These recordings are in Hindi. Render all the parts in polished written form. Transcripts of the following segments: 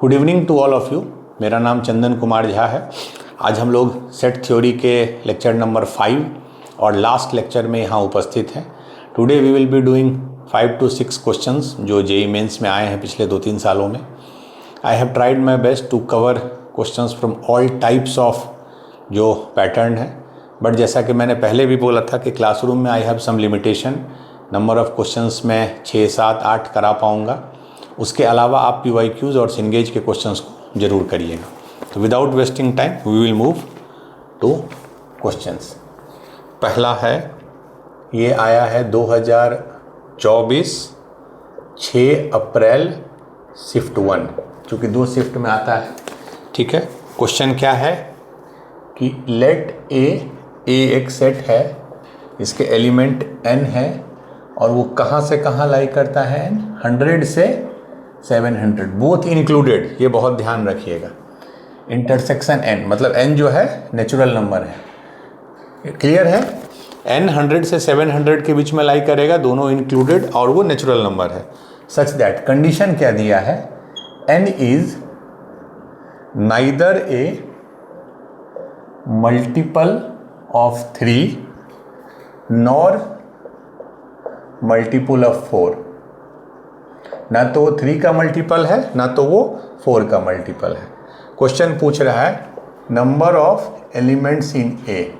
Good evening to all of you. मेरा नाम चंदन कुमार झा है। आज हम लोग सेट थ्योरी के लेक्चर नंबर 5 और लास्ट लेक्चर में यहाँ उपस्थित हैं। Today we will be doing 5 to 6 questions जो जेईई मेंस में आए हैं पिछले 2-3 सालों में। I have tried my best to cover questions from all types of जो पैटर्न है, बट जैसा कि मैंने पहले भी बोला था कि क्लासरूम में I have some limitation. Number of questions मैं 6, 7, 8 करा पाऊँगा। उसके अलावा आप PYQs और सिंगेज के क्वेश्चंस को ज़रूर करिएगा। तो without wasting time we will move to questions. पहला है, ये आया है 2024 6 अप्रैल शिफ्ट 1, चूँकि 2 शिफ्ट में आता है। ठीक है, क्वेश्चन क्या है कि लेट ए एक सेट है, इसके एलिमेंट n है और वो कहाँ से कहाँ लाई करता है, 100 से 700 बोथ इंक्लूडेड। ये बहुत ध्यान रखिएगा। इंटरसेक्शन n मतलब n जो है नेचुरल नंबर है, क्लियर है। n 100 से 700 के बीच में लाई करेगा, दोनों इंक्लूडेड और वो नेचुरल नंबर है। सच दैट कंडीशन क्या दिया है, n is neither A multiple of 3 nor multiple of 4। ना तो वो 3 का मल्टीपल है, ना तो वो 4 का मल्टीपल है। क्वेश्चन पूछ रहा है number of elements in A.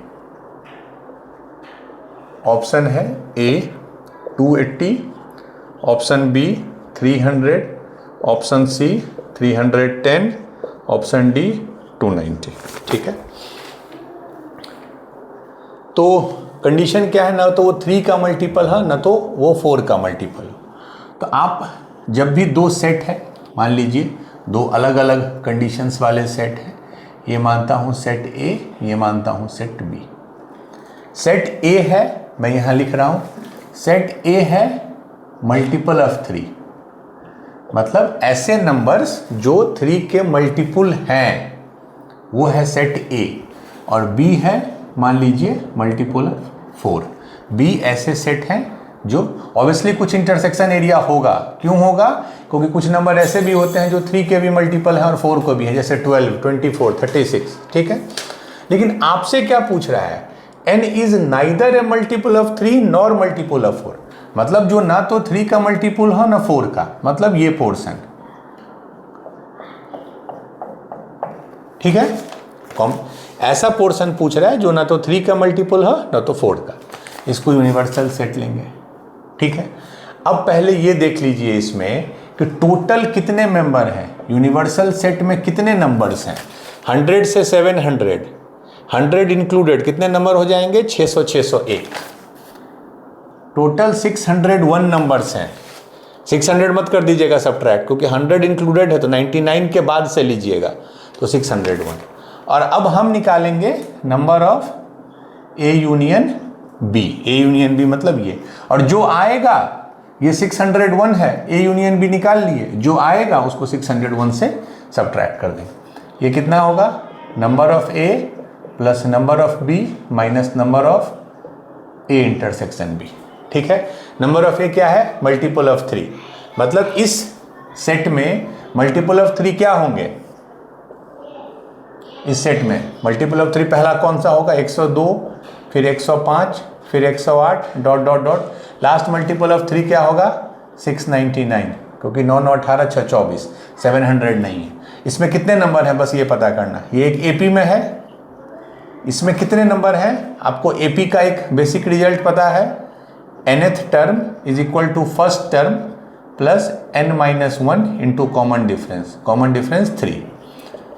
Option है A 280, option B 300, option C 310, option D 290। ठीक है, तो कंडीशन क्या है, ना तो वो 3 का मल्टीपल है, ना तो वो 4 का मल्टीपल है। तो आप जब भी 2 सेट है, मान लीजिए 2 अलग अलग कंडीशंस वाले सेट हैं, ये मानता हूँ सेट ए, ये मानता हूँ सेट बी। सेट ए है, मैं यहाँ लिख रहा हूँ सेट ए है मल्टीपल ऑफ 3, मतलब ऐसे नंबर्स जो 3 के मल्टीपल हैं वो है सेट ए। और बी है मान लीजिए मल्टीपल ऑफ 4। बी ऐसे सेट हैं जो ऑब्वियसली कुछ इंटरसेक्शन एरिया होगा। क्यों होगा, क्योंकि कुछ नंबर ऐसे भी होते हैं जो 3 के भी मल्टीपल है और 4 को भी है, जैसे 12, 24, 36। ठीक है, लेकिन आपसे क्या पूछ रहा है, n is neither A multiple of 3 nor multiple of 4, मतलब जो ना तो 3 का मल्टीपल हो ना 4 का, मतलब ये पोर्शन। ठीक है, ऐसा पोर्शन पूछ रहा है जो ना तो 3 का मल्टीपल हो ना तो 4 का। इसको यूनिवर्सल सेट लेंगे। ठीक है, अब पहले ये देख लीजिए इसमें कि टोटल कितने मेंबर हैं, यूनिवर्सल सेट में कितने नंबर्स हैं। 100 से 700, 100 इंक्लूडेड कितने नंबर हो जाएंगे, 600, 601। टोटल 601 नंबर्स हैं। 600 मत कर दीजिएगा सब्ट्रैक्ट, क्योंकि 100 इंक्लूडेड है तो 99 के बाद से लीजिएगा, तो 601। और अब हम निकालेंगे number of A union B. A union B मतलब ये, और जो आएगा ये 601 है, ए यूनियन बी निकाल लिए, जो आएगा उसको 601 से सब्ट्रैक्ट कर देंगे। ये कितना होगा, number of A plus number of B minus number of A intersection B. ठीक है, नंबर ऑफ ए क्या है, मल्टीपल ऑफ 3, मतलब इस सेट में मल्टीपल ऑफ 3 क्या होंगे, इस सेट में मल्टीपल ऑफ 3 पहला कौन सा होगा, 102, फिर 105, फिर 108 dot dot dot, last multiple of 3 क्या होगा, 699, क्योंकि 9 9 18 6 24, 700 नहीं है। इसमें कितने नंबर हैं बस ये पता करना। ये एक AP में है, इसमें कितने नंबर हैं, आपको AP का एक बेसिक रिजल्ट पता है, nth term is equal to first term plus n-1 into common difference 3।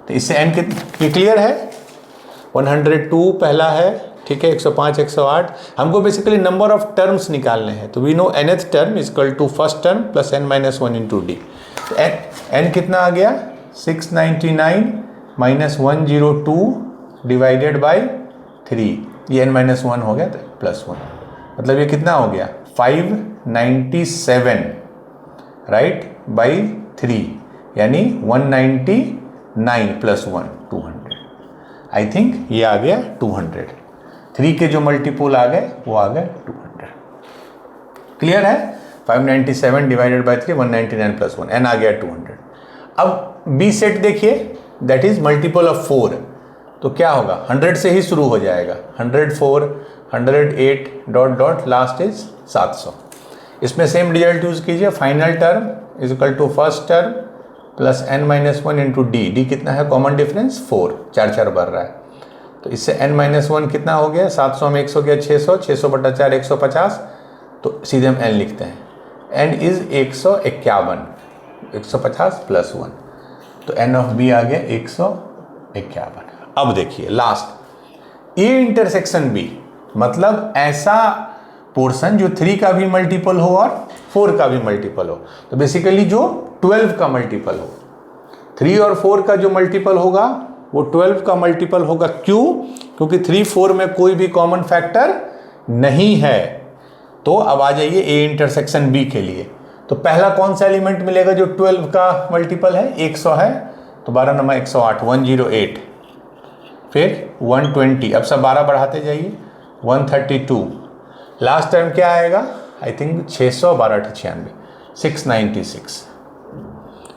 तो इससे n कितने, ये क्लियर है, 102 पहला है। ठीक है, 105, 108, हमको बेसिकली नंबर ऑफ टर्म्स निकालने हैं। तो we know nth term is equal to first term plus n-1 into D. तो n कितना आ गया, 699 माइनस 102 डिवाइडेड बाई 3, ये n-1 हो गया प्लस 1, मतलब ये कितना हो गया, 597 राइट बाई 3, यानी 199 प्लस 1 200। आई थिंक ये आ गया 200। 3 के जो मल्टीपल आ गए वो आ गए 200। क्लियर है, 597 डिवाइडेड बाई 3 199 प्लस 1, n आ गया 200। अब बी सेट देखिए, दैट इज मल्टीपल ऑफ 4, तो क्या होगा 100 से ही शुरू हो जाएगा, 104, 108 डॉट डॉट लास्ट इज 700। इसमें सेम रिजल्ट यूज कीजिए, final term is equal to first term plus n-1 into D कितना है, कॉमन डिफरेंस 4, 4 4 बढ़ रहा है, तो इससे n-1 कितना हो गया, 700 में 1 हो गया 600, 600 बटा 4 150, तो सीधे हम n लिखते हैं, n इज 151, 150 प्लस 1, तो n ऑफ b आ गया 151। अब देखिए लास्ट, ए इंटरसेक्शन बी, मतलब ऐसा पोर्शन जो 3 का भी मल्टीपल हो और 4 का भी मल्टीपल हो, तो बेसिकली जो 12 का मल्टीपल हो, 3 और 4 का जो मल्टीपल होगा वो 12 का मल्टीपल होगा। क्यों? क्योंकि 3 4 में कोई भी कॉमन फैक्टर नहीं है। तो अब आ जाइए ए इंटरसेक्शन बी के लिए, तो पहला कौन सा एलिमेंट मिलेगा जो 12 का मल्टीपल है, 100 है, तो 12 नंबर 108, 108, फिर 120, अब सब 12 बढ़ाते जाइए, 132, लास्ट टर्म क्या आएगा, आई थिंक 600, 1296, 696,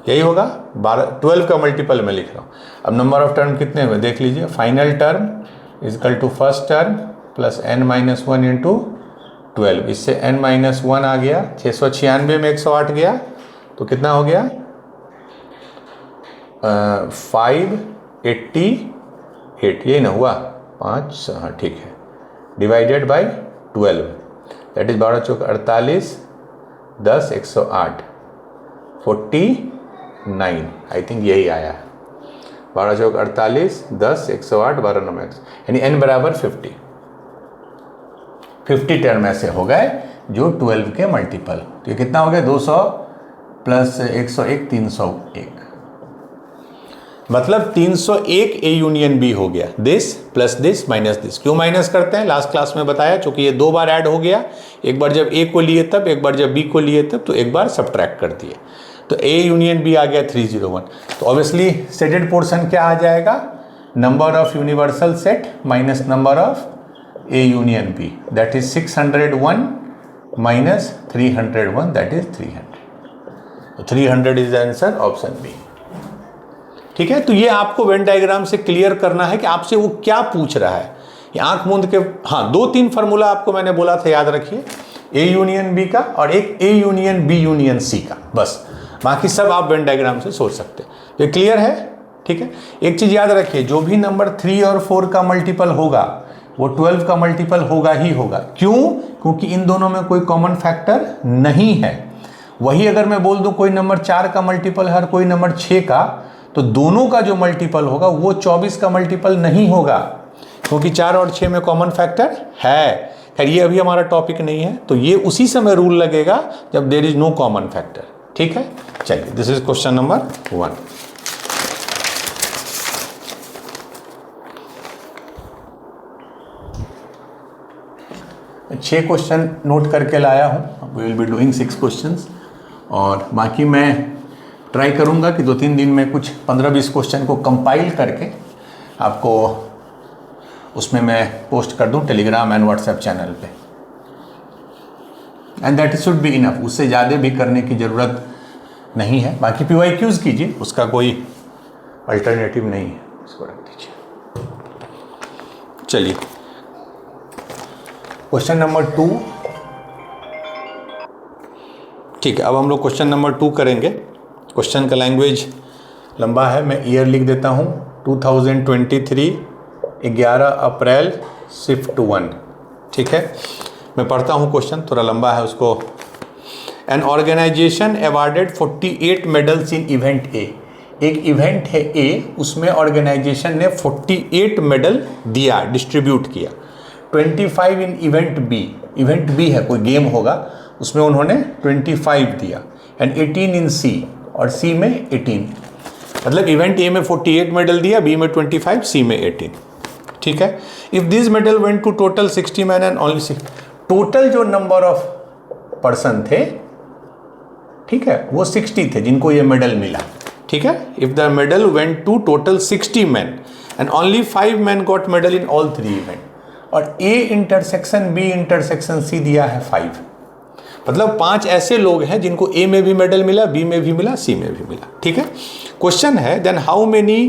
यही होगा। 12 का मल्टीपल में लिख रहा हूँ। अब नंबर ऑफ टर्म कितने हुए देख लीजिए, final term is equal to first term plus n-1 into 12, इससे n-1 आ गया, 696 में 108 गया तो कितना हो गया, 588, यही ना हुआ 5, हाँ ठीक है, divided by 12, that is 12 Chowk 48, 10 108, 49, I think यही आया है, 12 चौक 48, 10 108, 12 नंबर, यानी n बराबर 50 टर्म ऐसे हो गए जो 12 के मल्टीपल। तो ये कितना हो गया, 200 प्लस 101, 301, मतलब 301 ए यूनियन बी हो गया, this plus this minus this. क्यों माइनस करते हैं, लास्ट क्लास में बताया, क्योंकि ये 2 बार ऐड हो गया, एक बार जब ए को लिए तब, एक बार जब बी को लिए तब, तो एक बार सब्ट्रैक्ट कर दिए, तो ए यूनियन बी आ गया 301। तो ऑब्वियसली सेटेड पोर्शन क्या आ जाएगा, number of universal set minus number of A union B, that is 601 minus 301, that is 300। 300 is the answer, option B. ठीक है, तो ये आपको वेन डायग्राम से क्लियर करना है कि आपसे वो क्या पूछ रहा है। ये आंख मूंद के, हाँ 2-3 फार्मूला आपको मैंने बोला था, याद रखिए, ए यूनियन बी का और एक A union B union C का, बस बाकी सब आप वेन डायग्राम से सोच सकते हैं। ये क्लियर है? ठीक है, एक चीज़ याद रखिए, जो भी नंबर 3 और 4 का मल्टीपल होगा वो 12 का मल्टीपल होगा ही होगा। क्यों? क्योंकि इन दोनों में कोई कॉमन फैक्टर नहीं है। वही अगर मैं बोल दूं कोई नंबर 4 का मल्टीपल है और कोई नंबर 6 का, तो दोनों का जो मल्टीपल होगा वो 24 का मल्टीपल नहीं होगा, क्योंकि 4 और 6 में कॉमन फैक्टर है। खैर ये अभी हमारा टॉपिक नहीं है, तो ये उसी समय रूल लगेगा जब there is no common factor. ठीक है, चलिए, दिस इज क्वेश्चन नंबर 1। छह क्वेश्चन नोट करके लाया हूँ, we will be doing 6 questions, और बाकी मैं ट्राई करूँगा कि 2-3 दिन में कुछ 15-20 क्वेश्चन को कंपाइल करके आपको उसमें मैं पोस्ट कर दूँ टेलीग्राम एंड व्हाट्सएप चैनल पे, and that should be enough. उससे ज़्यादा भी करने की ज़रूरत नहीं है। बाकी PYQs कीजिए, उसका कोई अल्टरनेटिव नहीं है, इसको रख दीजिए। चलिए, क्वेश्चन नंबर 2। ठीक है, अब हम लोग क्वेश्चन नंबर 2 करेंगे। क्वेश्चन का लैंग्वेज लंबा है, मैं ईयर लिख देता हूँ, 2023 11 अप्रैल शिफ्ट 1। ठीक है, मैं पढ़ता हूँ क्वेश्चन, थोड़ा लंबा है उसको। An organization awarded 48 medals in event A. एक इवेंट है ए, उसमें ऑर्गेनाइजेशन ने 48 मेडल दिया, डिस्ट्रीब्यूट किया। 25 in event B, event B है कोई गेम होगा, उसमें उन्होंने 25 दिया, एंड 18 इन सी, और सी में 18। मतलब इवेंट ए में 48 मेडल दिया, बी में 25, सी में 18। ठीक है, if this medal went to total 60 man and only 6, total जो नंबर ऑफ पर्सन थे, ठीक है, वो 60 थे जिनको ये मेडल मिला। ठीक है, if the medal went to total 60 man and only 5 man got medal in all 3 event, और A intersection B intersection C दिया है 5, मतलब 5 ऐसे लोग हैं जिनको ए में भी मेडल मिला, बी में भी मिला, सी में भी मिला। ठीक है, क्वेश्चन है then how many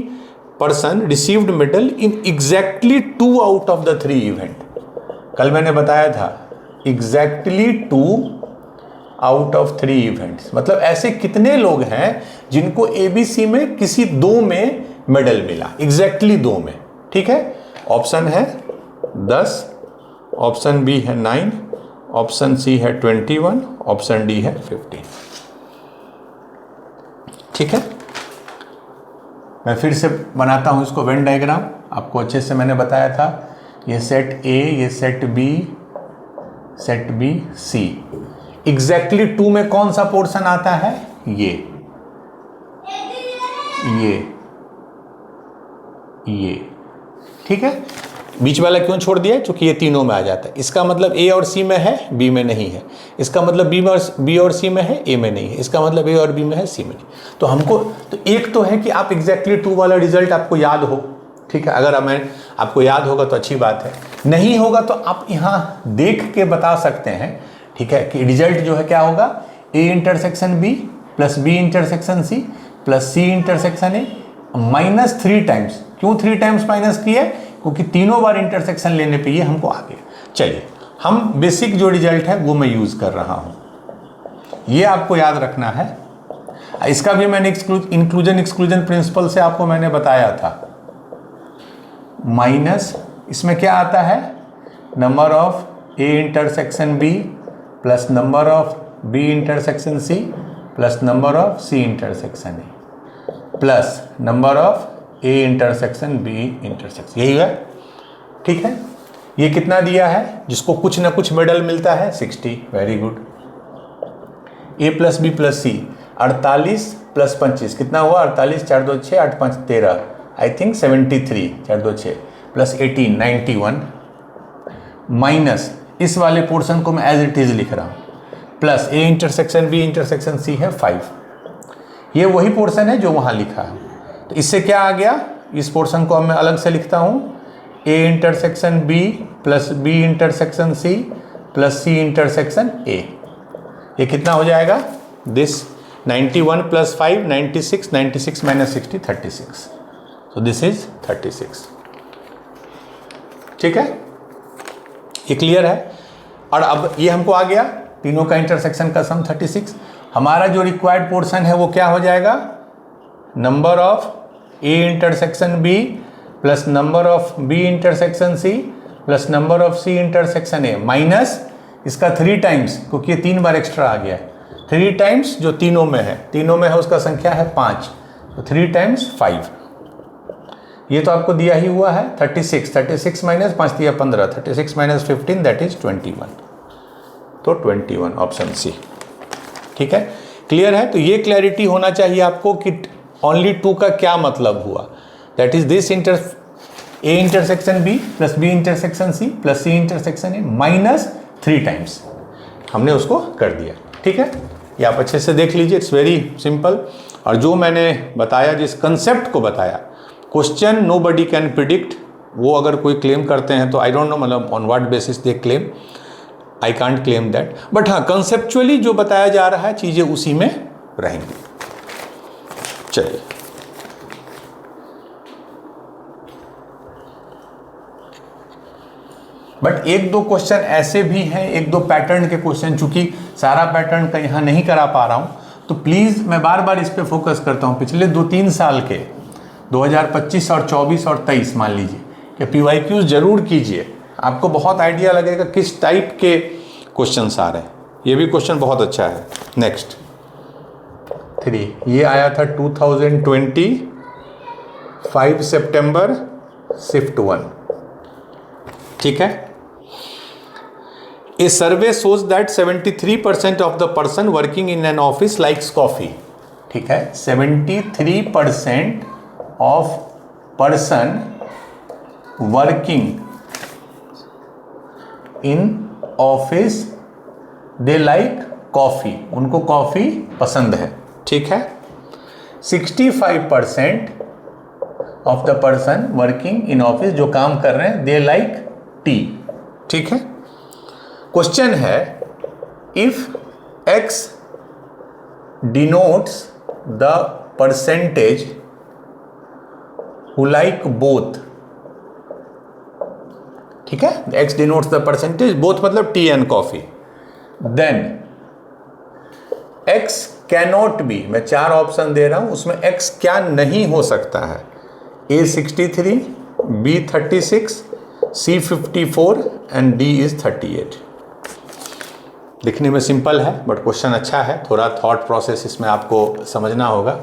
person received medal in exactly 2 out of the 3 event. कल मैंने बताया था एग्जैक्टली 2 आउट ऑफ 3 इवेंट्स, मतलब ऐसे कितने लोग हैं जिनको एबीसी में किसी 2 में मेडल मिला, एग्जैक्टली 2 में। ठीक है, ऑप्शन है 10, ऑप्शन बी है 9, ऑप्शन सी है 21, ऑप्शन डी है 15। ठीक है, मैं फिर से बनाता हूं इसको वेन डायग्राम, आपको अच्छे से मैंने बताया था। ये सेट ए, ये सेट बी सी, एग्जैक्टली 2 में कौन सा पोर्शन आता है, ये ठीक है। बीच वाला क्यों छोड़ दिया, क्योंकि ये तीनों में आ जाता है। इसका मतलब ए और सी में है, बी में नहीं है। इसका मतलब बी और सी में है, ए में नहीं है। इसका मतलब ए और बी में है, सी में नहीं। तो हमको तो एक तो है कि आप एग्जैक्टली 2 वाला रिजल्ट आपको याद हो। ठीक है, अगर मैं आपको याद होगा तो अच्छी बात है, नहीं होगा तो आप यहाँ देख के बता सकते हैं। ठीक है, कि रिजल्ट जो है क्या होगा, A intersection B plus B intersection C plus C intersection A minus 3 times. क्यों 3 टाइम्स माइनस किया, क्योंकि तीनों बार इंटरसेक्शन लेने पे ये हमको आ गया। चलिए, हम बेसिक जो रिजल्ट है वो मैं यूज कर रहा हूं, ये आपको याद रखना है। इसका भी मैंने इंक्लूजन एक्सक्लूजन प्रिंसिपल से आपको मैंने बताया था। माइनस इसमें क्या आता है, number of A intersection B plus number of B intersection C plus number of C intersection A plus number of A intersection B intersection, यही है। ठीक है, ये कितना दिया है, जिसको कुछ ना कुछ मेडल मिलता है 60, वेरी गुड। ए प्लस बी प्लस सी 48 प्लस 25 कितना हुआ, 48, 4 2 6, 8 5 13, आई थिंक 73, 4 2 6 प्लस 18 91 माइनस इस वाले पोर्शन को मैं एज इट इज लिख रहा हूँ, plus A intersection B intersection C है 5। ये वही पोर्शन है जो वहाँ लिखा है। तो इससे क्या आ गया, इस पोर्शन को अब मैं अलग से लिखता हूँ, A intersection B plus B intersection C plus C intersection A. ये कितना हो जाएगा, this 91 plus 5 96, 96 minus 60 36, so this is 36। ठीक है, ये क्लियर है। और अब ये हमको आ गया, तीनों का इंटरसेक्शन का सम 36। हमारा जो रिक्वायर्ड पोर्शन है वो क्या हो जाएगा, number of A intersection B plus number of B intersection C plus number of C intersection A minus इसका 3 टाइम्स, क्योंकि ये 3 बार एक्स्ट्रा आ गया है। 3 टाइम्स जो तीनों में है उसका संख्या है 5, तो 3 टाइम्स 5। ये तो आपको दिया ही हुआ है 36 माइनस 5 दिया 15, 36 माइनस 15 दैट इज 21, तो 21 ऑप्शन सी। ठीक है, क्लियर है। तो ये क्लैरिटी होना चाहिए आपको कि ओनली 2 का क्या मतलब हुआ, that is this A intersection B plus B intersection C plus C intersection A minus 3 times, हमने उसको कर दिया। ठीक है, ये आप अच्छे से देख लीजिए, इट्स वेरी सिंपल। और जो मैंने बताया, जिस कंसेप्ट को बताया, क्वेश्चन नोबडी कैन प्रिडिक्ट, वो अगर कोई क्लेम करते हैं तो आई डोंट नो मतलब on what basis they claim, I can't claim that, but हाँ कंसेप्चुअली जो बताया जा रहा है चीज़ें उसी में रहेंगी। चलिए, बट 1-2 क्वेश्चन ऐसे भी हैं, 1-2 पैटर्न के क्वेश्चन, चूंकि सारा पैटर्न का यहाँ नहीं करा पा रहा हूँ, तो प्लीज़ मैं बार बार इस पे फोकस करता हूँ। पिछले 2-3 साल के 2025 और 24 और 23 मान लीजिए कि PYQs जरूर कीजिए, आपको बहुत आइडिया लगेगा किस टाइप के क्वेश्चंस आ रहे हैं। ये भी क्वेश्चन बहुत अच्छा है। नेक्स्ट 3, ये आया था 2020 5 सितंबर शिफ्ट 1। ठीक है, A survey shows that 73% of the person working in an office likes coffee. ठीक है, 73% of person working in office they like coffee. उनको कॉफ़ी पसंद है। ठीक है, 65% of the person working in office जो काम कर रहे हैं they like tea. ठीक है, क्वेश्चन है, if x denotes the percentage who like both, ठीक है, x denotes the percentage both मतलब tea and coffee. Then x cannot be, मैं 4 ऑप्शन दे रहा हूं, उसमें x क्या नहीं हो सकता है, A 63, B 36, C 54 and D is 38। दिखने में सिंपल है बट क्वेश्चन अच्छा है, थोड़ा थॉट प्रोसेस इसमें आपको समझना होगा,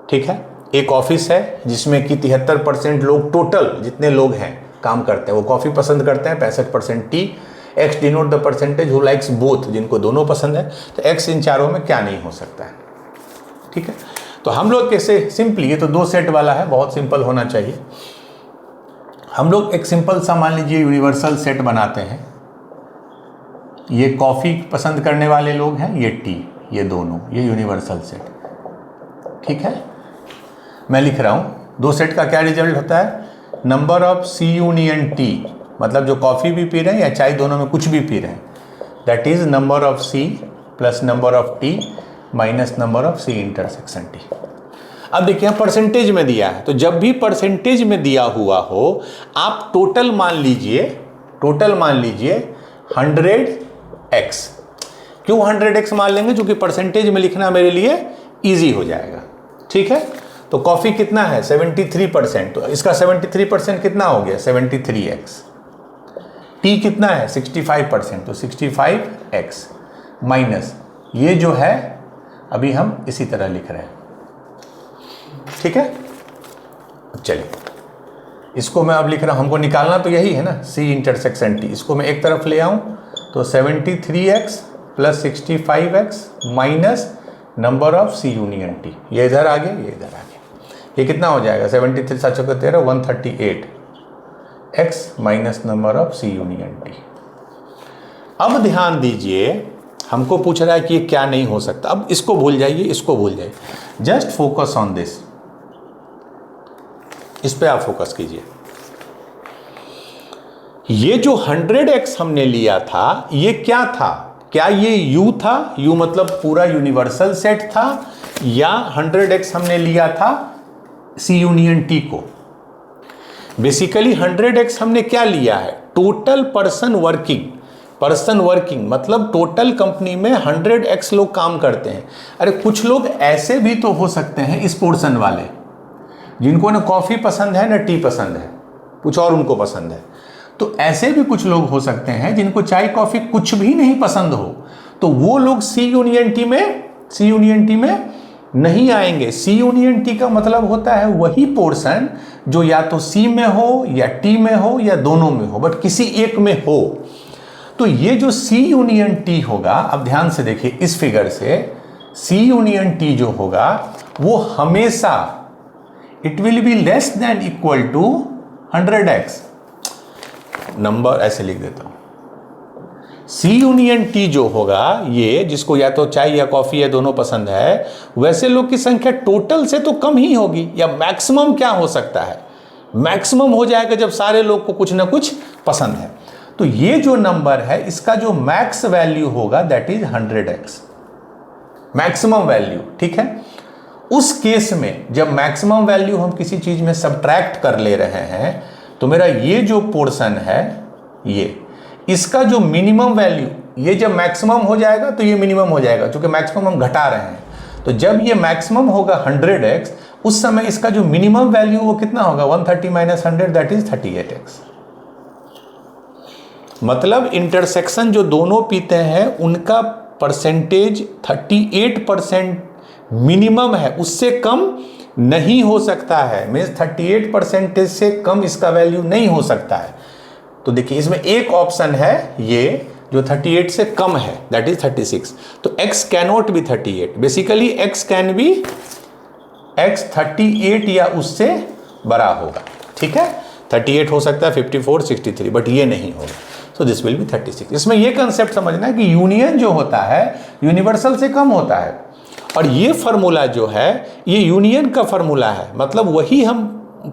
ठीक है। एक ऑफिस है जिसमें कि 73% लोग, टोटल जितने लोग हैं काम करते हैं वो कॉफ़ी पसंद करते हैं, 65% T. X denote the percentage who likes both, जिनको दोनों पसंद है, तो एक्स इन चारों में क्या नहीं हो सकता है, ठीक है। तो हम लोग कैसे सिंपली, ये तो 2 सेट वाला है, बहुत सिंपल होना चाहिए। हम लोग एक सिंपल सा मान लीजिए यूनिवर्सल सेट बनाते हैं। ये कॉफ़ी पसंद करने वाले लोग हैं, ये टी, ये दोनों, ये यूनिवर्सल सेट, ठीक है। मैं लिख रहा हूँ 2 सेट का क्या रिजल्ट होता है, number of C union T, मतलब जो कॉफ़ी भी पी रहे हैं या चाय, दोनों में कुछ भी पी रहे हैं, that is number of C plus number of T minus number of C intersection T. अब देखिए परसेंटेज में दिया है, तो जब भी परसेंटेज में दिया हुआ हो, आप टोटल मान लीजिए 100x। क्यों 100x मान लेंगे, क्योंकि परसेंटेज में लिखना मेरे लिए इजी हो जाएगा, ठीक है। तो कॉफ़ी कितना है 73%, तो इसका 73% कितना हो गया 73x। टी कितना है 65%, तो 65x माइनस ये जो है अभी हम इसी तरह लिख रहे हैं, ठीक है। चलिए इसको मैं अब लिख रहा हूं, हमको निकालना तो यही है ना, सी इंटरसेक्शन टी। इसको मैं एक तरफ ले आऊं तो 73x plus 65x minus number of C union T, ये इधर आ गया, ये इधर आ गया। ये कितना हो जाएगा 73 7 चौके 13 138 x minus number of C union T. अब ध्यान दीजिए, हमको पूछ रहा है कि ये क्या नहीं हो सकता। अब इसको भूल जाइए, इसको भूल जाइए, जस्ट फोकस ऑन दिस, इस पे आप फोकस कीजिए। ये जो 100x हमने लिया था, ये क्या था, क्या ये u था, u मतलब पूरा यूनिवर्सल सेट था, या 100x हमने लिया था सी यूनियन टी को। बेसिकली 100x हमने क्या लिया है, टोटल पर्सन वर्किंग मतलब टोटल कंपनी में 100x लोग काम करते हैं। अरे कुछ लोग ऐसे भी तो हो सकते हैं इस पोर्शन वाले, जिनको ना कॉफ़ी पसंद है ना टी पसंद है, कुछ और उनको पसंद है। तो ऐसे भी कुछ लोग हो सकते हैं जिनको चाय कॉफ़ी कुछ भी नहीं पसंद हो, तो वो लोग सी यूनियन टी में नहीं आएंगे। सी यूनियन टी का मतलब होता है वही पोर्शन जो या तो सी में हो या टी में हो या दोनों में हो, बट किसी एक में हो। तो ये जो सी यूनियन टी होगा, अब ध्यान से देखिए इस फिगर से, सी यूनियन टी जो होगा वो हमेशा it will be less than equal to 100x। नंबर ऐसे लिख देता हूं, सी यूनियन टी जो होगा, ये जिसको या तो चाय या कॉफी या दोनों पसंद है, वैसे लोग की संख्या टोटल से तो कम ही होगी। या मैक्सिमम क्या हो सकता है, मैक्सिमम हो जाएगा जब सारे लोग को कुछ ना कुछ पसंद है। तो ये जो नंबर है इसका जो मैक्स वैल्यू होगा that is 100x, maximum value, ठीक है। उस केस में जब मैक्सिमम वैल्यू हम किसी चीज में सब्ट्रैक्ट कर ले रहे हैं, तो मेरा ये जो पोर्शन है, ये इसका जो मिनिमम वैल्यू, ये जब मैक्सिमम हो जाएगा तो ये मिनिमम हो जाएगा, क्योंकि मैक्सिमम हम घटा रहे हैं। तो जब ये मैक्सिमम होगा 100x, उस समय इसका जो मिनिमम वैल्यू वो कितना होगा 130 माइनस 100 दैट इज 38x। मतलब इंटरसेक्शन जो दोनों पीते हैं उनका परसेंटेज 38% मिनिमम है, उससे कम नहीं हो सकता है। मीन्स 38% से कम इसका वैल्यू नहीं हो सकता है। तो देखिए इसमें एक ऑप्शन है ये जो 38 से कम है, दैट इज 36। तो x cannot be 38, basically x can be x 38 या उससे बड़ा होगा, ठीक है। 38 हो सकता है, 54, 63, बट ये नहीं होगा। So this will B 36। इसमें ये कंसेप्ट समझना है कि यूनियन जो होता है यूनिवर्सल से कम होता है, और ये फार्मूला जो है ये यूनियन का फार्मूला है। मतलब वही हम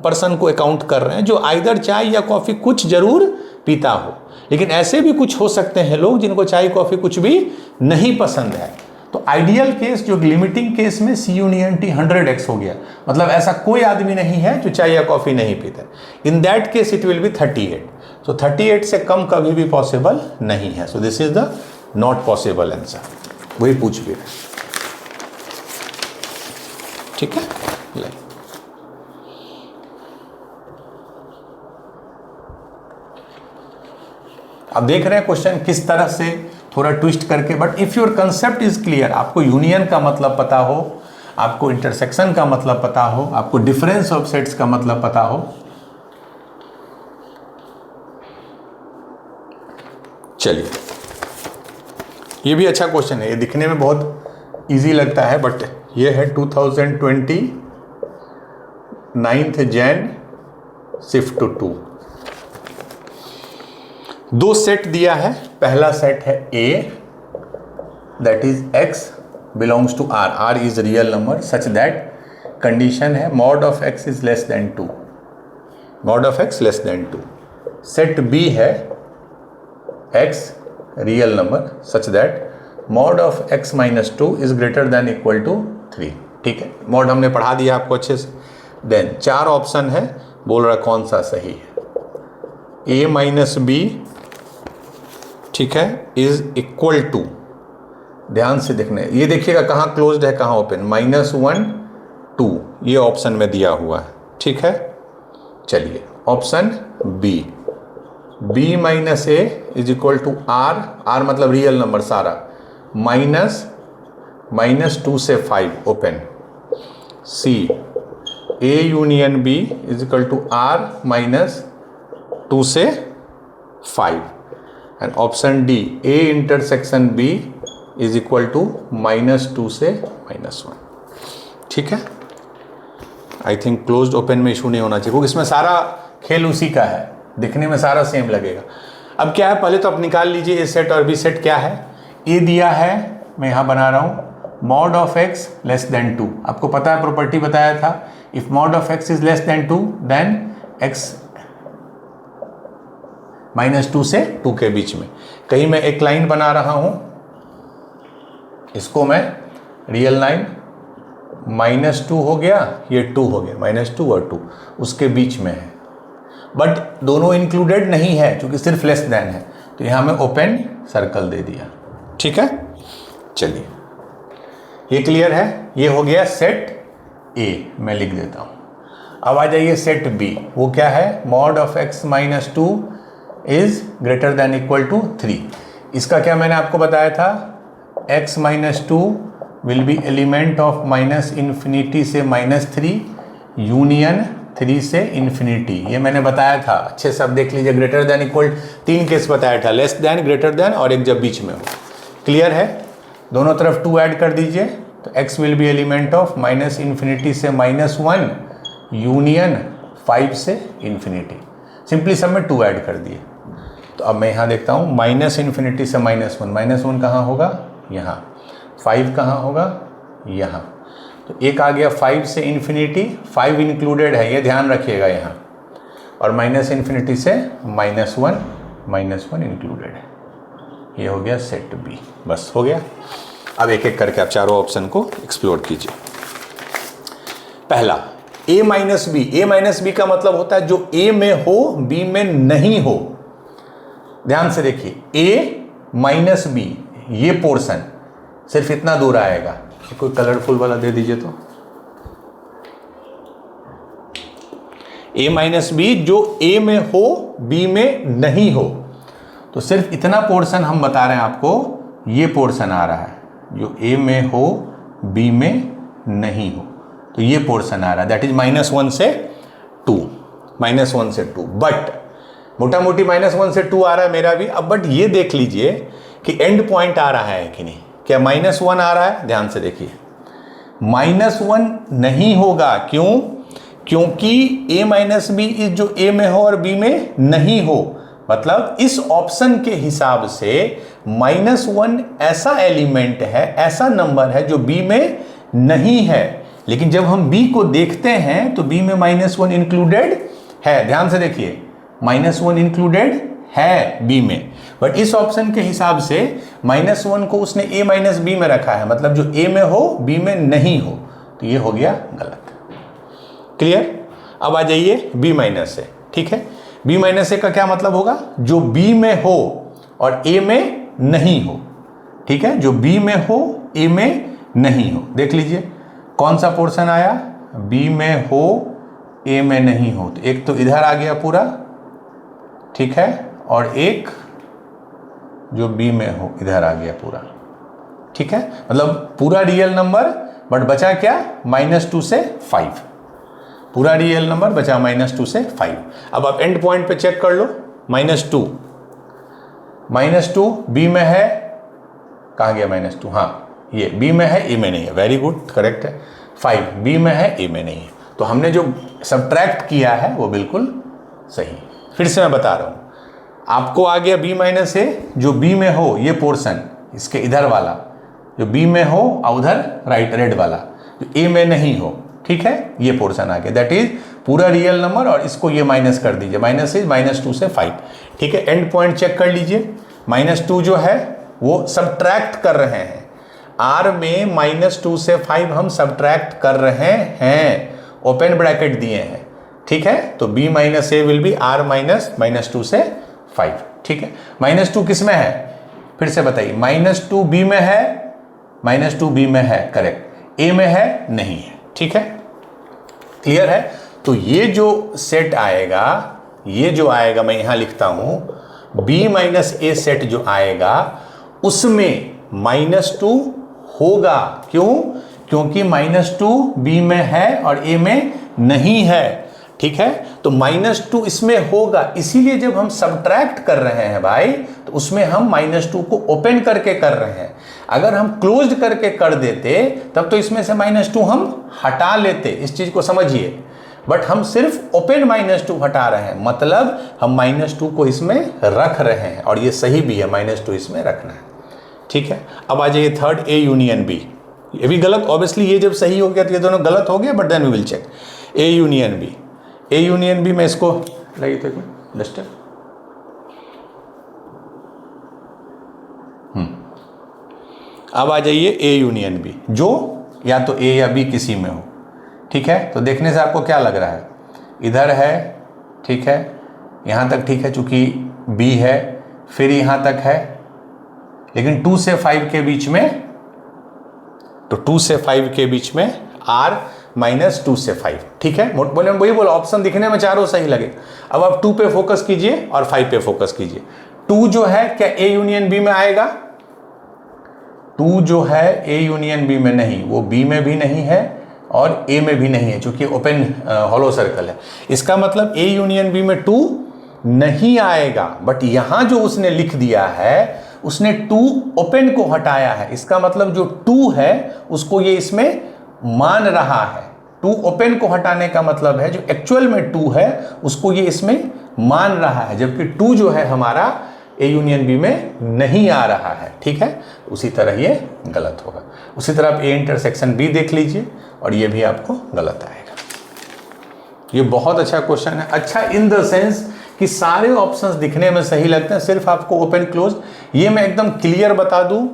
पर्सन को अकाउंट कर रहे हैं जो आइदर चाय या कॉफ़ी कुछ जरूर पीता हो, लेकिन ऐसे भी कुछ हो सकते हैं लोग जिनको चाय कॉफ़ी कुछ भी नहीं पसंद है। तो आइडियल केस जो लिमिटिंग केस में C यूनियन T 100x हो गया, मतलब ऐसा कोई आदमी नहीं है जो चाय या कॉफ़ी नहीं पीता। In that case it will B 38। तो 38 से कम कभी भी पॉसिबल नहीं है। सो this is the not possible answer, वही पूछ भी रहे। ठीक है, अब देख रहे हैं क्वेश्चन किस तरह से थोड़ा ट्विस्ट करके, but if your concept is clear, आपको यूनियन का मतलब पता हो, आपको इंटरसेक्शन का मतलब पता हो, आपको डिफरेंस ऑफ सेट्स का मतलब पता हो। चलिए, ये भी अच्छा क्वेश्चन है, ये दिखने में बहुत इजी लगता है, बट ये है 2020 9th Jan शिफ्ट टू 2। दो सेट दिया है, पहला सेट है A that is X belongs to R, R is real number such that condition है mod of X is less than 2, mod of X less than 2। Set B है X real number such that mod of X minus 2 is greater than equal to 3। ठीक है, मॉड हमने पढ़ा दिया आपको अच्छे से। देन 4 ऑप्शन है, बोल रहा कौन सा सही है। A माइनस B, ठीक है, इज इक्वल टू, ध्यान से देखने, ये देखिएगा कहाँ क्लोज्ड है कहाँ ओपन, -1 2, ये ऑप्शन में दिया हुआ है। ठीक है, चलिए option B, B minus A is equal to R, R मतलब रियल नंबर सारा, -2 से 5 open. C A union B is equal to R -2 से 5 and option D A intersection B is equal to -2 से -1। ठीक है, आई थिंक क्लोज्ड ओपन में इशू नहीं होना चाहिए, क्योंकि इसमें सारा खेल उसी का है, दिखने में सारा सेम लगेगा। अब क्या है, पहले तो आप निकाल लीजिए A सेट और B सेट क्या है। A दिया है, मैं यहाँ बना रहा हूँ, mod of X less than 2, आपको पता है प्रॉपर्टी बताया था, if mod of X is less than 2 then X -2 से 2 के बीच में। कहीं मैं एक लाइन बना रहा हूं, इसको मैं रियल लाइन, -2 हो गया, ये 2 हो गया, -2 और 2 उसके बीच में है, बट दोनों इंक्लूडेड नहीं है क्योंकि सिर्फ लेस देन है, तो यहां मैं ओपन सर्कल दे दिया। ठीक है, चलिए ये क्लियर है, ये हो गया सेट A, मैं लिख देता हूं। अब आ जाइए सेट B, वो क्या है, mod of X -2 is greater than equal to 3। इसका क्या मैंने आपको बताया था, X -2 will be element of -∞ से -3 यूनियन 3 से इन्फिनिटी, ये मैंने बताया था, अच्छे से आप देख लीजिए। ग्रेटर देन इक्वल 3 केस बताया था, लेस देन, ग्रेटर देन और एक जब बीच में हो। क्लियर है, दोनों तरफ 2 ऐड कर दीजिए, तो X will be element of -∞ से -1 यूनियन 5 से इन्फिनिटी, सिंपली सब में 2 ऐड कर दिए। तो अब मैं यहाँ देखता हूँ, -∞ से -1 कहाँ होगा, यहाँ, 5 कहाँ होगा, यहाँ, तो एक आ गया 5 से इन्फिनिटी, 5 इंक्लूडेड है, ये ध्यान रखिएगा यहाँ, और -∞ से -1 इंक्लूडेड है, ये हो गया सेट B। बस हो गया। अब एक एक करके आप चारों ऑप्शन को एक्सप्लोर कीजिए। पहला A minus B, A minus B का मतलब होता है जो A में हो B में नहीं हो। ध्यान से देखिए, A माइनस बी, ये पोर्शन सिर्फ इतना दूर आएगा, कोई कलरफुल वाला दे दीजिए तो, A माइनस बी जो A में हो B में नहीं हो, तो सिर्फ इतना पोर्शन हम बता रहे हैं आपको, ये पोर्शन आ रहा है जो A में हो B में नहीं हो, तो ये पोर्शन आ रहा है, दैट इज -1 से 2, -1 से 2, बट मोटा मोटी -1 से 2 आ रहा है मेरा भी। अब बट ये देख लीजिए कि एंड पॉइंट आ रहा है कि नहीं, क्या -1 आ रहा है, ध्यान से देखिए, -1 नहीं होगा, क्यों, क्योंकि A माइनस बी इज जो A में हो और B में नहीं हो, मतलब इस ऑप्शन के हिसाब से -1 ऐसा एलिमेंट है, ऐसा नंबर है जो B में नहीं है, लेकिन जब हम B को देखते हैं तो B में -1 इंक्लूडेड है, ध्यान से देखिए, -1 इंक्लूडेड है बी में, बट इस ऑप्शन के हिसाब से -1 को उसने a माइनस बी में रखा है, मतलब जो a में हो b में नहीं हो, तो ये हो गया गलत। क्लियर? अब आ जाइए b माइनस से। ठीक है, b माइनस से का क्या मतलब होगा? जो b में हो और a में नहीं हो। ठीक है, जो b में हो a में नहीं हो। देख लीजिए कौन सा पोर्शन आया, b में हो a में नहीं हो, तो एक तो इधर आ गया पूरा, ठीक है, और एक जो b में हो इधर आ गया पूरा। ठीक है, मतलब पूरा रियल नंबर, बट बचा क्या? -2 से 5। पूरा रियल नंबर बचा -2 से 5। अब आप एंड पॉइंट पे चेक कर लो, -2 b में है, कहाँ गया -2? हाँ, ये b में है, a में नहीं है। वेरी गुड, करेक्ट है। 5 b में है, a में नहीं है, तो हमने जो सब्ट्रैक्ट किया है वो बिल्कुल सही। फिर से मैं बता रहा हूँ, आपको आ गया b माइनस ए, जो b में हो ये पोर्शन, इसके इधर वाला जो b में हो, और उधर राइट रेड वाला जो a में नहीं हो। ठीक है, ये पोर्शन आ गया, दैट इज पूरा रियल नंबर, और इसको ये माइनस कर दीजिए, माइनस इज -2 से 5। ठीक है, एंड पॉइंट चेक कर लीजिए, -2 जो है वो सब्ट्रैक्ट कर रहे हैं, r में -2 से 5 हम सब्ट्रैक्ट कर रहे हैं, ओपन ब्रैकेट दिए हैं। ठीक है, तो b minus A will be r minus -2 से 5। ठीक है, -2 किस में है? फिर से बताइए, -2 b में है, -2 b में है, करेक्ट, a में है, नहीं है। ठीक है, क्लियर है? तो ये जो सेट आएगा, ये जो आएगा, मैं यहां लिखता हूं, b माइनस ए सेट जो आएगा उसमें -2 होगा। क्यों? क्योंकि -2 b में है और a में नहीं है। ठीक है, तो -2 इसमें होगा, इसीलिए जब हम सब्ट्रैक्ट कर रहे हैं भाई, तो उसमें हम -2 को ओपन करके कर रहे हैं। अगर हम क्लोज्ड करके कर देते तब तो इसमें से -2 हम हटा लेते, इस चीज को समझिए, बट हम सिर्फ ओपन -2 हटा रहे हैं, मतलब हम -2 को इसमें रख रहे हैं, और ये सही भी है, -2 इसमें रखना है। ठीक है, अब आ जाइए थर्ड, a यूनियन b। ये भी गलत, ऑब्वियसली ये जब सही हो गया तो ये दोनों गलत हो गए, but then we will check a union b। a union b में इसको लगी तो डस्टर, अब आ जाइए a यूनियन b, जो या तो a या b किसी में हो। ठीक है, तो देखने से आपको क्या लग रहा है? इधर है, ठीक है, यहां तक ठीक है, चूंकि b है, फिर यहां तक है, लेकिन 2 से 5 के बीच में, तो 2 से 5 के बीच में r -2 से 5। ठीक है, बोले वही बोला, ऑप्शन दिखने में चारों सही लगे। अब आप 2 पे फोकस कीजिए और 5 पे फोकस कीजिए। 2 जो है क्या a यूनियन b में आएगा? 2 जो है a यूनियन b में नहीं, वो b में भी नहीं है और a में भी नहीं है, क्योंकि ओपन हॉलो सर्कल है। इसका मतलब a यूनियन b में 2 नहीं आएगा, बट यहां जो उसने लिख दिया है, उसने 2 ओपन को हटाया है। इसका मतलब जो 2 है उसको ये इसमें मान रहा है। 2 ओपन को हटाने का मतलब है जो एक्चुअल में 2 है उसको ये इसमें मान रहा है, जबकि 2 जो है हमारा a यूनियन b में नहीं आ रहा है। ठीक है, उसी तरह ये गलत होगा। उसी तरह आप a इंटरसेक्शन b देख लीजिए, और ये भी आपको गलत आएगा। ये बहुत अच्छा क्वेश्चन है। अच्छा इन द सेंस कि सारे ऑप्शंस दिखने में सही लगते हैं, सिर्फ आपको ओपन क्लोज, ये मैं एकदम क्लियर बता दूं,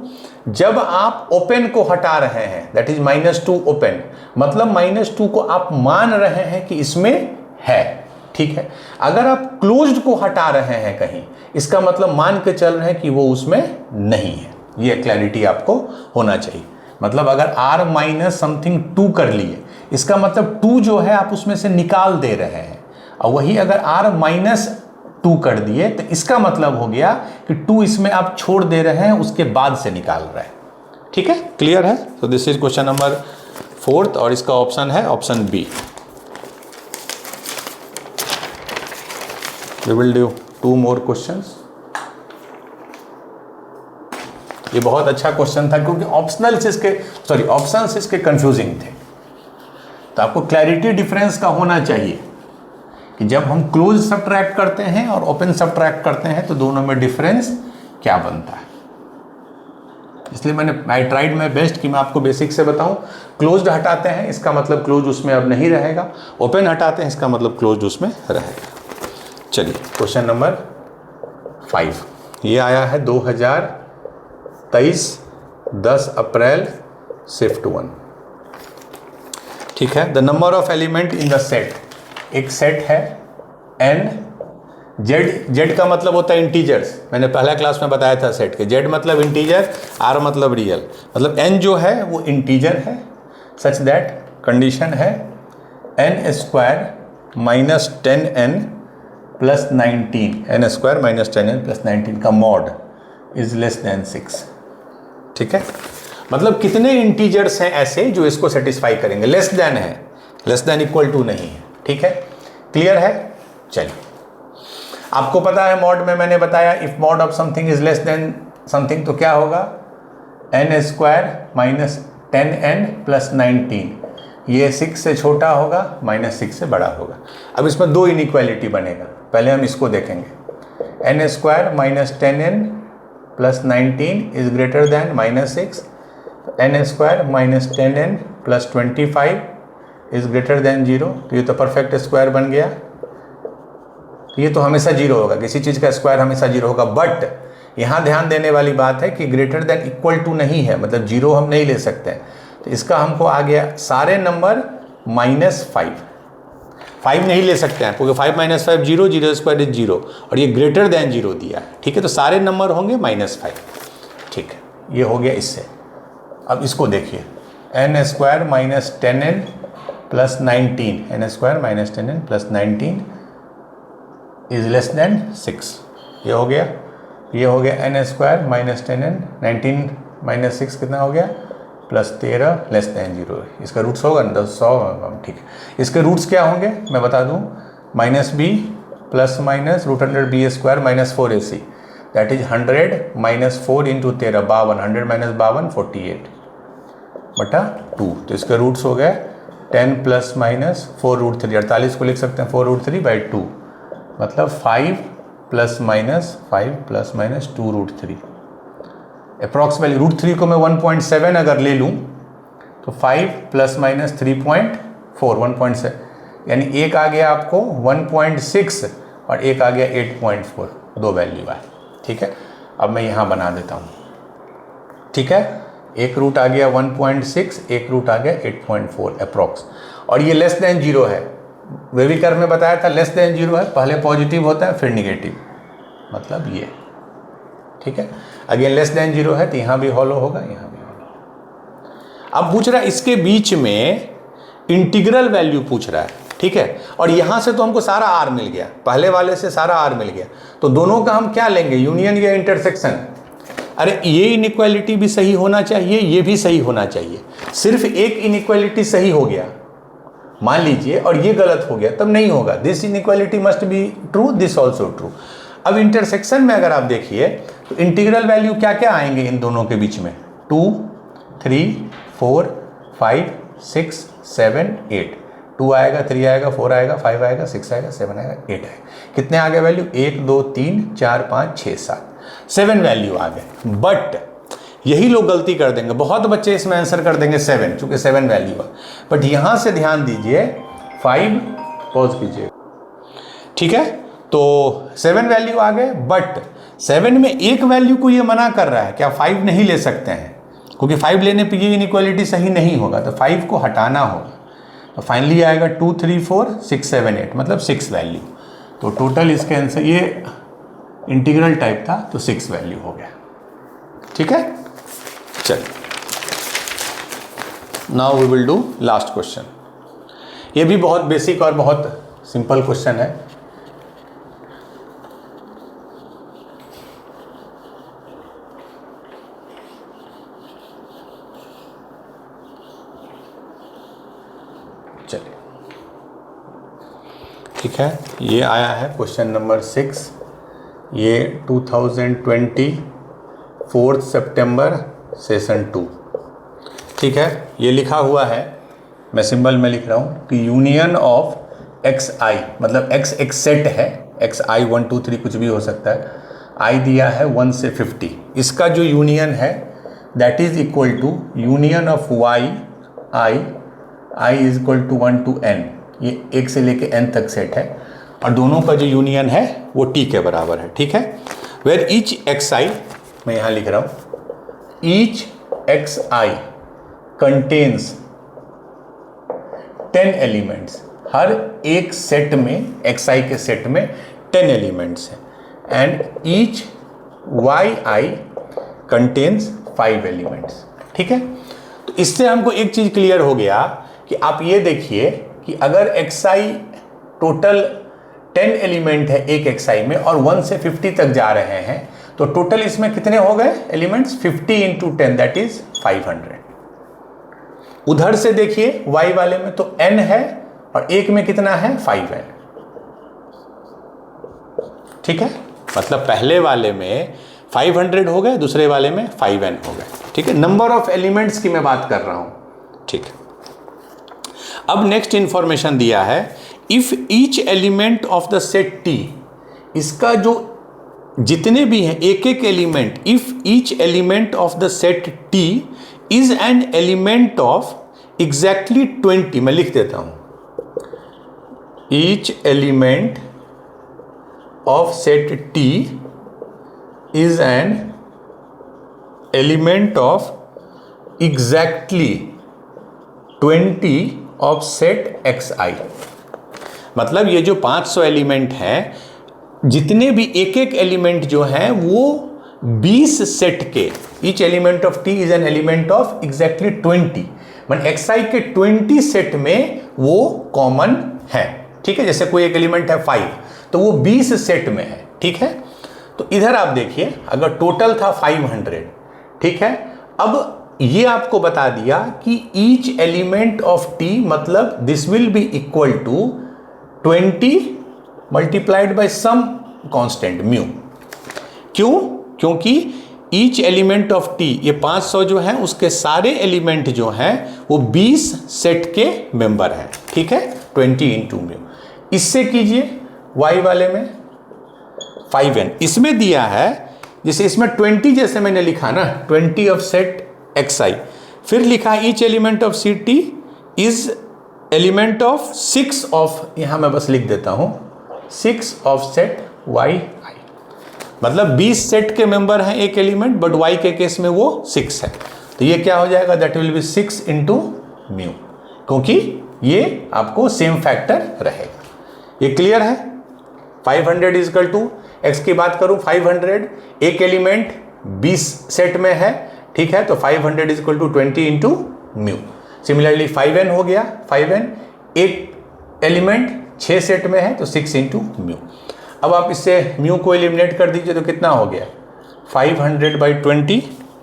जब आप ओपन को हटा रहे हैं, दैट इज -2 ओपन, मतलब -2 को आप मान रहे हैं कि इसमें है। ठीक है, अगर आप क्लोज्ड को हटा रहे हैं कहीं, इसका मतलब मान के चल रहे हैं कि वो उसमें नहीं है। ये क्लैरिटी आपको होना चाहिए। मतलब अगर r माइनस समथिंग 2 कर लिए, इसका मतलब 2 जो है आप उसमें से निकाल दे रहे हैं, और वही अगर r -2 कर दिए तो इसका मतलब हो गया कि 2 इसमें आप छोड़ दे रहे हैं, उसके बाद से निकाल रहे हैं। ठीक है, क्लियर है? तो दिस इज क्वेश्चन नंबर 4, और इसका ऑप्शन है option B. We will do 2 more questions. ये बहुत अच्छा क्वेश्चन था, क्योंकि ऑप्शन इसके कंफ्यूजिंग थे, तो आपको क्लैरिटी डिफरेंस का होना चाहिए कि जब हम क्लोज सब्ट्रैक्ट करते हैं और ओपन सब्ट्रैक्ट करते हैं तो दोनों में डिफरेंस क्या बनता है। इसलिए आई ट्राइड माई बेस्ट कि मैं आपको बेसिक से बताऊं। क्लोज्ड हटाते हैं, इसका मतलब क्लोज उसमें अब नहीं रहेगा, ओपन हटाते हैं, इसका मतलब क्लोज उसमें रहेगा। चलिए क्वेश्चन नंबर ये आया है 2023 10 अप्रैल शिफ्ट 1। ठीक है। The number of element in the set, एक सेट है n, जेड का मतलब होता है इंटीजर्स, मैंने पहला क्लास में बताया था सेट के, जेड मतलब इंटीजर, आर मतलब रियल, मतलब n जो है वो इंटीजर है, सच दैट कंडीशन है n square minus 10n plus 19, n square minus 10n plus 19 का मॉड इज लेस देन 6। ठीक है, मतलब कितने इंटीजर्स हैं ऐसे जो इसको सेटिस्फाई करेंगे, लेस देन है, लेस देन इक्वल टू नहीं है। ठीक है, क्लियर है। चलिए, आपको पता है मॉड में मैंने बताया if mod of something is less then something तो क्या होगा, n square minus 10n plus 19, ये 6 से छोटा होगा, माइनस 6 से बड़ा होगा। अब इसमें दो इनइक्वालिटी बनेगा, पहले हम इसको देखेंगे। n square minus 10n plus 19 is greater than minus 6, n square minus 10n plus 25 is greater than 0, तो ये तो परफेक्ट स्क्वायर बन गया। ये तो हमेशा 0 होगा, किसी चीज़ का स्क्वायर हमेशा 0 होगा, बट यहाँ ध्यान देने वाली बात है कि ग्रेटर देन इक्वल टू नहीं है, मतलब 0 हम नहीं ले सकते हैं। तो इसका हमको आ गया सारे नंबर -5 नहीं ले सकते हैं, क्योंकि 5 - 5 0, 0 स्क्वायर इज 0, और ये ग्रेटर देन 0 दिया है। ठीक है, तो सारे नंबर होंगे -5। ठीक है, ये हो गया इससे। अब इसको देखिए, n square minus 10n plus 19, n square minus 10n plus 19 is less then 6, ये हो गया। ये हो गया n square minus 10n, 19 minus 6 कितना हो गया, प्लस 13 लेस देन 0। इसका रूट्स होगा ना 100। ठीक है, इसके रूट्स क्या होंगे मैं बता दूं, -b plus minus √100b square minus 4ac, that is 100 minus 4 into 13 52, 100 minus 52 48 बटा 2। तो इसके रूट्स हो गए 10 प्लस माइनस 4√3, 48 को लिख सकते हैं 4√3/2, मतलब 5 plus minus 5 plus minus 2√3। Approx value √3 को मैं 1.7 अगर ले लूँ तो 5 प्लस माइनस 3.4, 1.7, यानी एक आ गया आपको 1.6 और एक आ गया 8.4, दो वैल्यू है। ठीक है, अब मैं यहाँ बना देता हूँ। ठीक है, एक रूट आ गया 1.6, एक रूट आ गया 8.4 अप्रॉक्स, और ये लेस देन 0 है। वेविकर में बताया था लेस देन 0 है, पहले पॉजिटिव होता है फिर निगेटिव, मतलब ये। ठीक है, अगेन लेस देन 0 है तो यहाँ भी हॉलो होगा, यहाँ भी हॉलो। अब पूछ रहा है इसके बीच में इंटीग्रल वैल्यू पूछ रहा है। ठीक है, और यहाँ से तो हमको सारा r मिल गया, पहले वाले से सारा r मिल गया, तो दोनों का हम क्या लेंगे, यूनियन या इंटरसेक्शन। अरे ये इनइक्वालिटी भी सही होना चाहिए, ये भी सही होना चाहिए। सिर्फ एक इनइक्वालिटी सही हो गया मान लीजिए और ये गलत हो गया, तब नहीं होगा। This inequality must be true, this also true. अब इंटरसेक्शन में अगर आप देखिए तो इंटीग्रल वैल्यू क्या क्या आएंगे इन दोनों के बीच में, 2, 3, 4, 5, 6, 7, 8। 2 आएगा, 3 आएगा, 4 आएगा, 5 आएगा, 6 आएगा, 7 आएगा, 8 आएगा। कितने आ गए वैल्यू, 1, 2, 3, 4, 5, 6, 7, 7 वैल्यू आ गए। बट यही लोग गलती कर देंगे, बहुत बच्चे इसमें आंसर कर देंगे 7, चूंकि 7 वैल्यू है। बट यहाँ से ध्यान दीजिए, 5 पॉज कीजिए। ठीक है, तो 7 वैल्यू आ गए, बट 7 में एक वैल्यू को ये मना कर रहा है कि आप 5 नहीं ले सकते हैं, क्योंकि 5 लेने पे ये इनइक्वालिटी सही नहीं होगा, तो 5 को हटाना होगा। तो फाइनली आएगा 2, 3, 4, 6, 7, 8, मतलब 6 वैल्यू। तो टोटल इसके आंसर, ये इंटीग्रल टाइप था तो 6 वैल्यू हो गया। ठीक है, चलिए now we will do last question. ये भी बहुत बेसिक और बहुत सिंपल क्वेश्चन है। चलिए, ठीक है, ये आया है क्वेश्चन नंबर 6, ये 2020 4 सितंबर सेशन 2। ठीक है, ये लिखा हुआ है, मैं सिंबल में लिख रहा हूँ कि यूनियन ऑफ एक्स आई, मतलब एक्स एक सेट है, एक्स आई 1, 2, 3 कुछ भी हो सकता है, आई दिया है 1 से 50, इसका जो यूनियन है that is equal to union of Y I is equal to 1 to n, ये 1 से लेके n तक सेट है, और दोनों का जो यूनियन है वो t के बराबर है। ठीक है, वेयर ईच xi, मैं यहाँ लिख रहा हूँ, ईच xi कंटेन्स 10 एलिमेंट्स। हर एक सेट में, xi के सेट में 10 एलिमेंट्स हैं, and each yi contains 5 elements. ठीक है, तो इससे हमको एक चीज क्लियर हो गया कि आप ये देखिए कि अगर xi टोटल 10 एलिमेंट है एक xi में और 1 से 50 तक जा रहे हैं, तो टोटल इसमें कितने हो गए एलिमेंट्स? 50 into 10 that is 500। उधर से देखिए y वाले में तो n है और एक में कितना है? 5n। ठीक है, मतलब पहले वाले में 500 हो गए, दूसरे वाले में 5n हो गए। ठीक है, नंबर ऑफ एलिमेंट्स की मैं बात कर रहा हूं। ठीक है, अब नेक्स्ट इंफॉर्मेशन दिया है, if each element of the set T, इसका जो जितने भी हैं एक एक element, if each element of the set T is an element of exactly 20, मैं लिख देता हूं, each element of set T is an element of exactly 20 of set xi। मतलब ये जो 500 एलिमेंट हैं, जितने भी एक एक एलिमेंट जो हैं वो 20 सेट के, each element of T is an element of exactly 20, मतलब xi के 20 सेट में वो कॉमन है। ठीक है, जैसे कोई एक एलिमेंट है 5 तो वो 20 सेट में है। ठीक है, तो इधर आप देखिए अगर टोटल था 500, ठीक है, अब ये आपको बता दिया कि ईच एलिमेंट ऑफ T मतलब this will be equal to 20 multiplied by some constant mu. क्यों? क्योंकि ईच एलिमेंट ऑफ T, ये 500 जो है उसके सारे एलिमेंट जो हैं वो 20 सेट के मेंबर हैं। ठीक है, 20 इंटू म्यू। इससे कीजिए y वाले में 5n, इसमें दिया है जैसे इसमें 20 जैसे मैंने लिखा ना, 20 ऑफ सेट xi, फिर लिखा each element of CT is element of 6 of, यहां मैं बस लिख देता हूं 6 ऑफ सेट yi, मतलब 20 सेट के मेंबर हैं एक एलिमेंट, बट y के केस में वो 6 है, तो ये क्या हो जाएगा? That will be 6 into mu, क्योंकि ये आपको सेम फैक्टर रहेगा। ये क्लियर है? 500 इज इक्वल टू, x की बात करूं 500, एक एलिमेंट 20 सेट में है। ठीक है, तो 500 is equal to 20 into mu. Similarly 5n हो गया, 5n एक एलिमेंट 6 सेट में है तो 6 इंटू म्यू। अब आप इससे म्यू को एलिमिनेट कर दीजिए तो कितना हो गया? 500 बाई 20।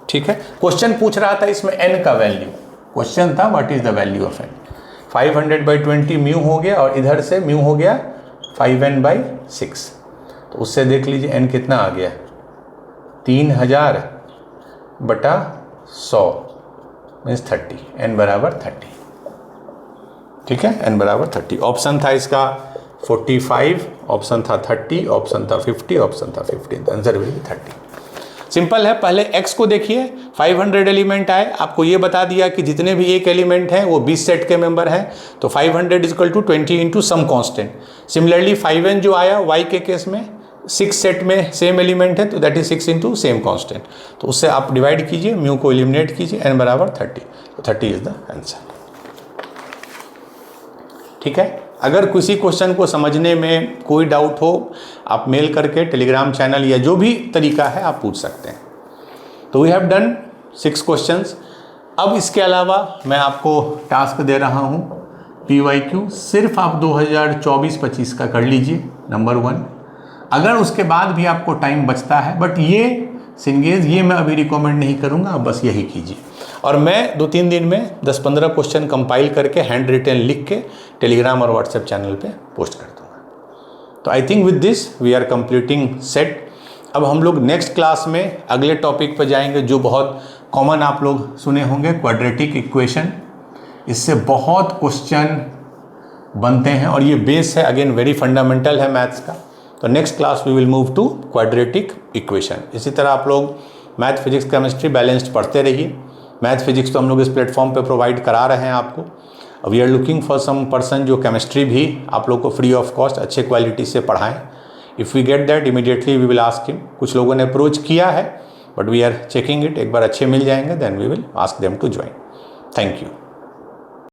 ठीक है, क्वेश्चन पूछ रहा था इसमें n का वैल्यू, क्वेश्चन था what is the value of n। 500 by 20 mu हो गया और इधर से म्यू हो गया 5n बाई 6, तो उससे देख लीजिए n कितना आ गया? 3000 बटा 100 मीन्स 30, n बराबर 30। ठीक है, n बराबर 30। ऑप्शन था इसका 45, ऑप्शन था 30, ऑप्शन था 50, ऑप्शन था 15, आंसर विल बी 30। सिंपल है, पहले x को देखिए, 500 एलिमेंट आए, आपको ये बता दिया कि जितने भी एक एलिमेंट हैं वो 20 सेट के मेंबर हैं, तो 500 is equal to 20 into some constant. Similarly 5n जो आया y के केस में 6 सेट में सेम एलिमेंट है, तो that is 6 into same constant, तो उससे आप डिवाइड कीजिए, म्यू को एलिमिनेट कीजिए, n बराबर 30, तो 30 इज द आंसर। ठीक है, अगर किसी क्वेश्चन को समझने में कोई डाउट हो, आप मेल करके टेलीग्राम चैनल या जो भी तरीका है आप पूछ सकते हैं। तो वी हैव डन 6 क्वेश्चंस। अब इसके अलावा मैं आपको टास्क दे रहा हूँ PYQ, सिर्फ आप 2024-25 का कर लीजिए नंबर 1। अगर उसके बाद भी आपको टाइम बचता है, बट ये सिंगेज ये मैं अभी रिकमेंड नहीं करूँगा, आप बस यही कीजिए। और मैं 2-3 दिन में 10-15 क्वेश्चन कंपाइल करके हैंड रिटन लिख के टेलीग्राम और व्हाट्सएप चैनल पे पोस्ट कर दूँगा। तो I think with this we are completing set. अब हम लोग नेक्स्ट क्लास में अगले टॉपिक पर जाएंगे जो बहुत कॉमन आप लोग सुने होंगे, क्वाड्रेटिक इक्वेशन। इससे बहुत क्वेश्चन बनते हैं और ये बेस है, अगेन वेरी फंडामेंटल है मैथ्स का। तो next class we will move to quadratic equation. इसी तरह आप लोग मैथ, फिजिक्स, केमिस्ट्री बैलेंस्ड पढ़ते रहिए। मैथ फिजिक्स तो हम लोग इस प्लेटफॉर्म पे प्रोवाइड करा रहे हैं आपको। We are looking for some person जो केमिस्ट्री भी आप लोग को फ्री ऑफ कॉस्ट अच्छे क्वालिटी से पढ़ाएं। If we get that immediately we will ask him. कुछ लोगों ने अप्रोच किया है but we are checking it, एक बार अच्छे मिल जाएंगे then we will ask them to join. Thank you.